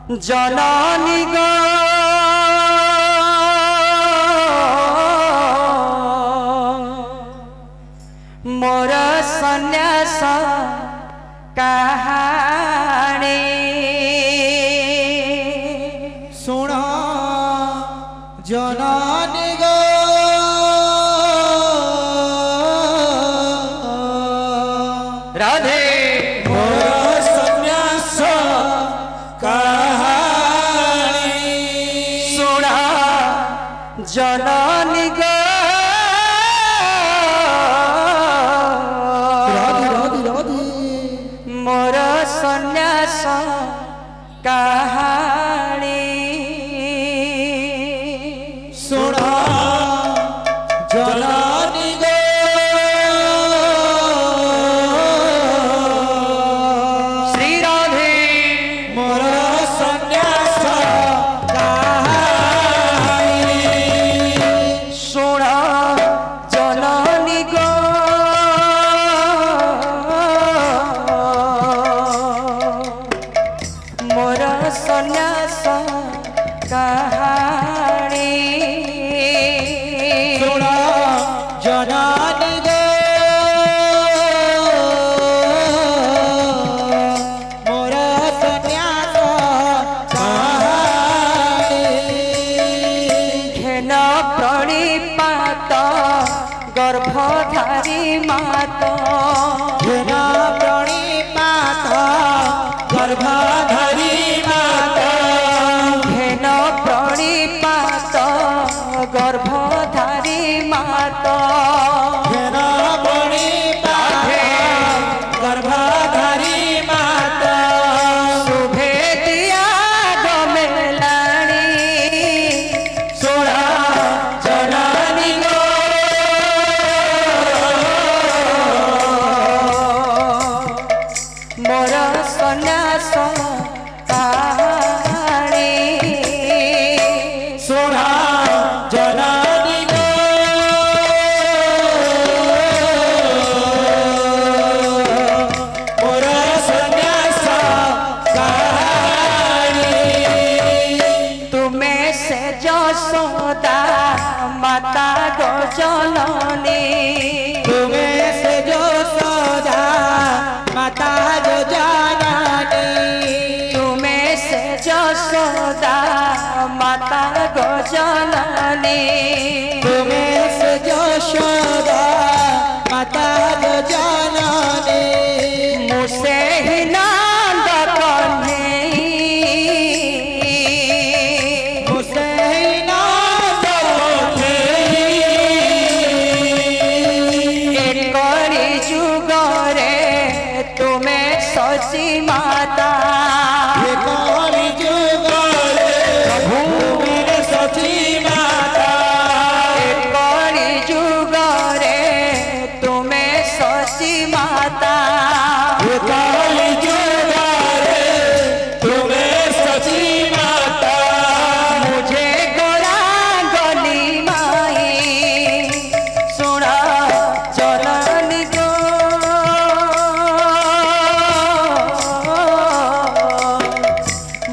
जननी गो मोर सन्यास कहानी सुन जननी गो राधे मोर सन्यास कहानी सुना जननी गो मोर सन्यास कहानी सुना जननी गो श्री राधे मोर सन्यास कहानी सुना जननी गो मोर सन्यास कहानी सुना जननी गो मोर सन्यास कहानी घेन प्रणिपात गर्भधारी मात घेन प्रणिपात गर्भधारी मात घेन प्रणिपात गर्भधारी मात घेन प्रणिपात गर्भधारी मात शुभे दिया गमेलाणी सुना जननी गो मोर सन्यास कहानी सुना जननी गो मोर सन्यास कहानी तुम्हें से जसोदा माता गो जननी तुम्हें से जो सदा माता जो जाननी तुम्हें से जसोदा माता गो जननी तुम्हें से जो सदा माता जो जाननी मुसे ही नंद कन्हई मुझसे ना करी जुगरे तुम्हें सची माता कौरी जुगले भूमिर सची माता करी जुगरे तुम्हें सची माता कौरी जुगले तुम्हें सची माता मुझे गोरा गली माई सुना जननी गो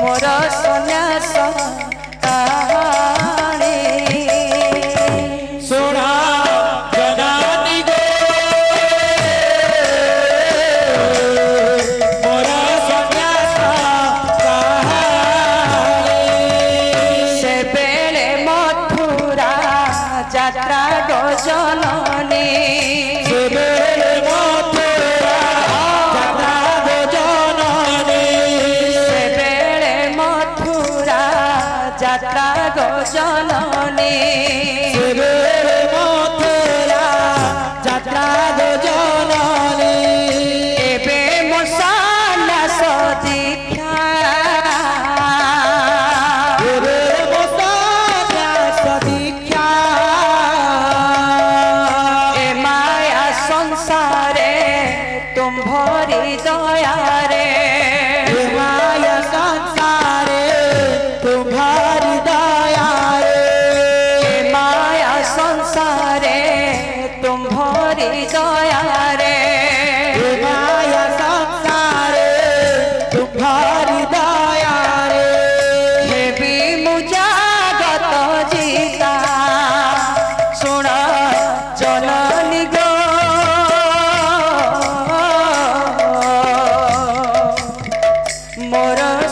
मोर सन्यास कहानी सुना जननी गो मोर सन्यास कहानी से बेले मथुरा यात्रा गो जननी सेबेले मथुरा जाता गो जननी से बेले मथुरा यात्रा गो जननी सेबेले मथुरा जाता गो जननी एबे मो सन्यास दीक्षा रे मोसन्यास दीक्षा ए माया संसारे तुम भरी दया रे माया संसारे तुम्हारी दया रे ए माया संसारे तुम भरी दया रे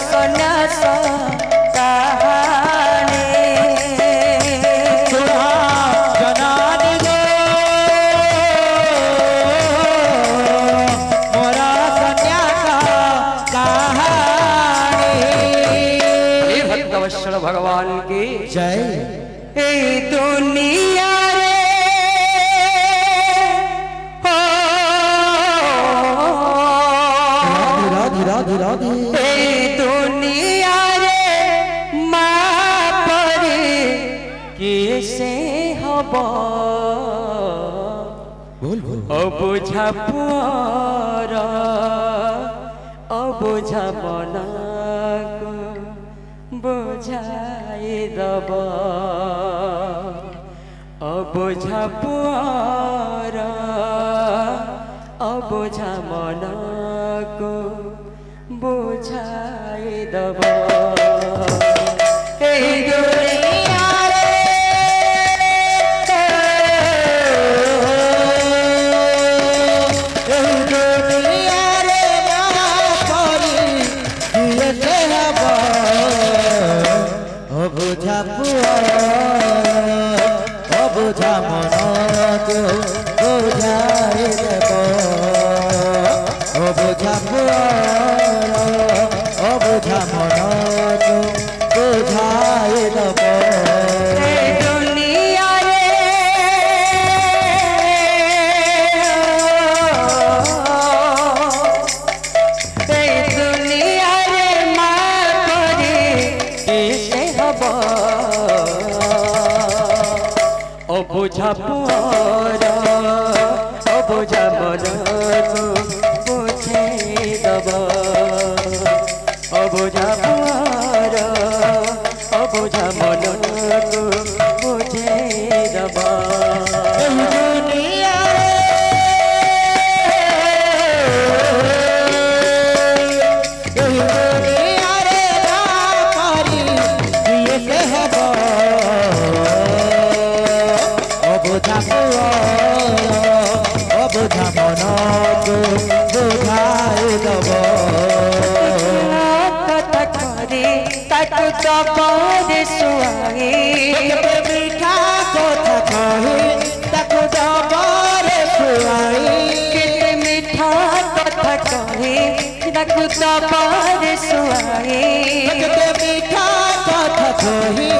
सन्यास कहानी सुना जनानी रे मोरा सन्यास कहानी। हे भक्तवत्सल भगवान की जय। ए दुनिया रे हो राधे राधे राधे। ए दुनिया रे माँ परी कैसे हब बोल बोल। अबुझा पुअर अबुझा बनाको बुझाई दब अबुझा पुअर अबुझा मनको बुझाई दब हे दुनिया रे दुनिया रे माँ परी कैसे हब अबुझा पुअर अबुझा मनको बुझाई देब अबुझा पुअर अबुझा मनको बुझाई देब। हे दुनिया रे हे दुनिया रे माँ परी कैसे हब अबुझा पुअर अबुझा मनको बुझाई दब अबुझा पुअर अबुझा मनको बुझाई दब दुनिया दुनिया रे पारी कैसे हब अबुझा पुअर अबुझा मनको बुझाई देब कथा करे ताकु दबारे सुहाई केते मीठा कथा कही ताकु दबारे सुहाई केते मीठा कथा कहे ताकु दबारे सुहाई केते मीठा कथा कही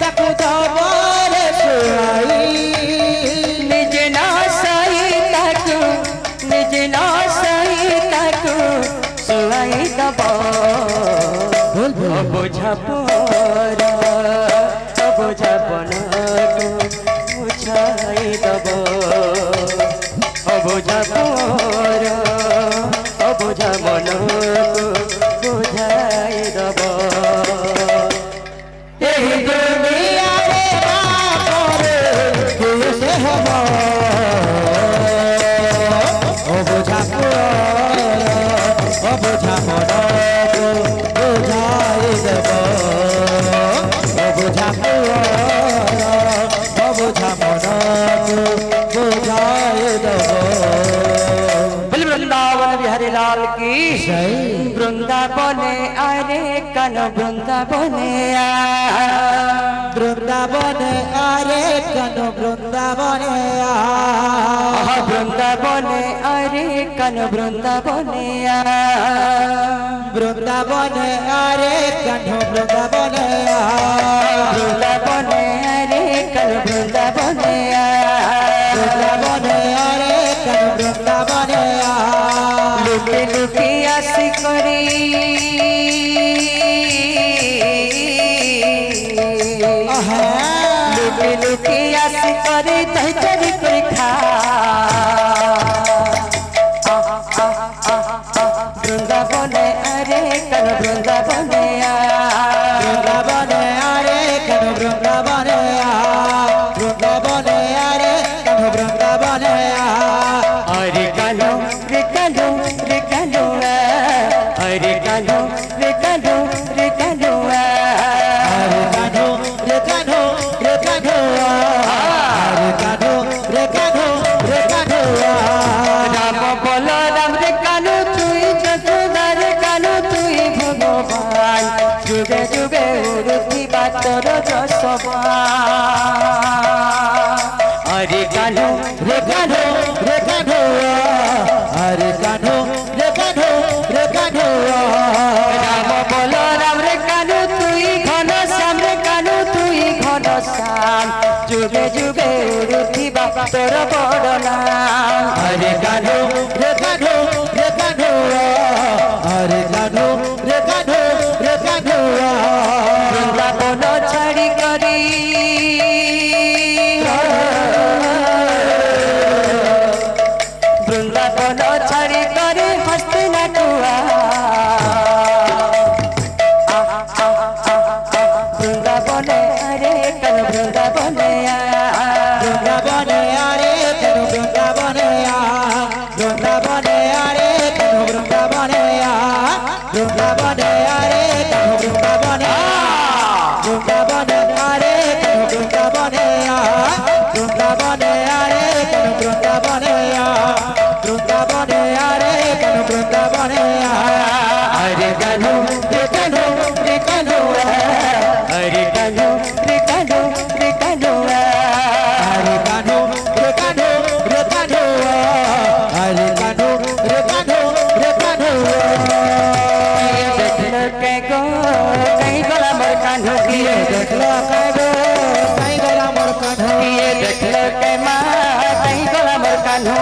ताकु दबारे सुहाई निज ना सही ताकु निज ना सही ताकु सुहाई दब बोल बोल अबुझा पुअर अबुझा बनको बुझाई दब अबुझा पुअर अबुझा मनको बुझाई दब एही दुनिया रे बापर कैसे हब अबुझा पुअर अबुझा मनको बुझाई देब अबुझा पुअर अबुझा मनको बुझाई देब। बोल वृंदावन बिहारी लाल की जय। वृंदावने अरे कन वृंदावने वृंदावन आरे कन वृंदावन वृंदावने अरे कन वृंदावने वृंदावन आरे कन वृंदावन वृंदावने अरे कन वृंदावने वृंदावन आरे कन वृंदावन लुके लुके आसी करी लुके लुके आसी करी दही चरी कर खा वृंदावने अरे कन वृंदावने वृंदावन आरे कन वृंदावन वृंदावन आरे कन वृंदावन अरे कालो रे कालो रे कालो अरे कालो रे कालो रे कालो अरे कान्हो रे कान्हो रे कान्हो अरे कान्हो रे कान्हो जुगे जुगे उड़ुथिबा तोर जसबा अरे कान्हो रे कान्हो रे कान्हो अरे कान्हो रे कान्हो रे कान्हो राम बोलो राम रे कान्हो तुई घन श्याम रे कान्हो तुई घन श्याम जुगे जुगे उड़ुथिबा तोर बड़ नाम अरे कान्हो रे कान्हो रे कान्हो अरे कान्हो रे कान्हो रे कान्हो वृंदावन छाड़ी करी वृंदावन छाड़ी करी हस्तिनापुर वृंदावन अरे कल वृंदावन वृंदावन अरे कनु वृंदावन वृंदावन अरे कनु वृंदावन वृंदावन अरे कनु वृंदावन वृंदावन अरे कनु वृंदावन वृंदावन अरे कनु वृंदावन वृंदावन अरे कनु वृंदावन अरे कान्हो रे कान्हो रे कान्हो अरे कान्हो रे कान्हो रे कान्हो अरे कान्हो रे कान्हो रे कान्हो अरे कान्हो रे कान्हो रे कान्हो देखलो के गो कहीं गला मोर कान्हो किए देखलो कान्हो कहीं गला मोर कान्हो ये देखलो के माँ कहीं गला मोर कान्हो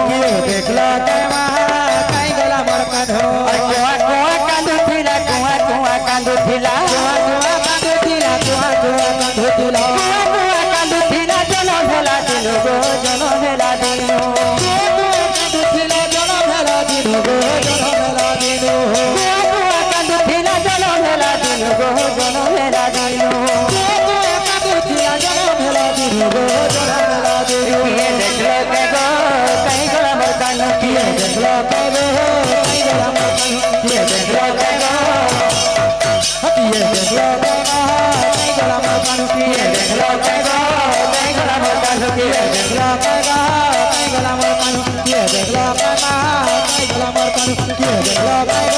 देखलो के माँ कहीं गला मोर कान्हो कुआ कुआ कांदू थिला कुआ कुआ कांदू थिला कुआ कुआ कान्हो थिला कुआ कुआ कान्हो थिला कुआ कुआ कांदू थिला जनो भेला दिनो गो जनो भेला दिनो कान्हो थिला जनो भेला दिनो गो जनो भेला दिनो कुआ कुआ कांदू थिला जनो भेला दिनो गो जनो भेला दिनो कान्हो थिला जनो भेला दिनो गो जनो भेला दिनो ये देखलो के गो कहीं गला मोर कान्हो किए देखलो के गो कहीं गला मोर कान्हो ये देखलो के गो ये देखलो के गो कहीं गला मोर कान्हो ये देखलो के गो कहीं गला मोर कान्हो किए देखलो के गो कहीं गला मोर कान्हो ये देखलो के गो कहीं गला मोर कान्हो ये देखलो के गो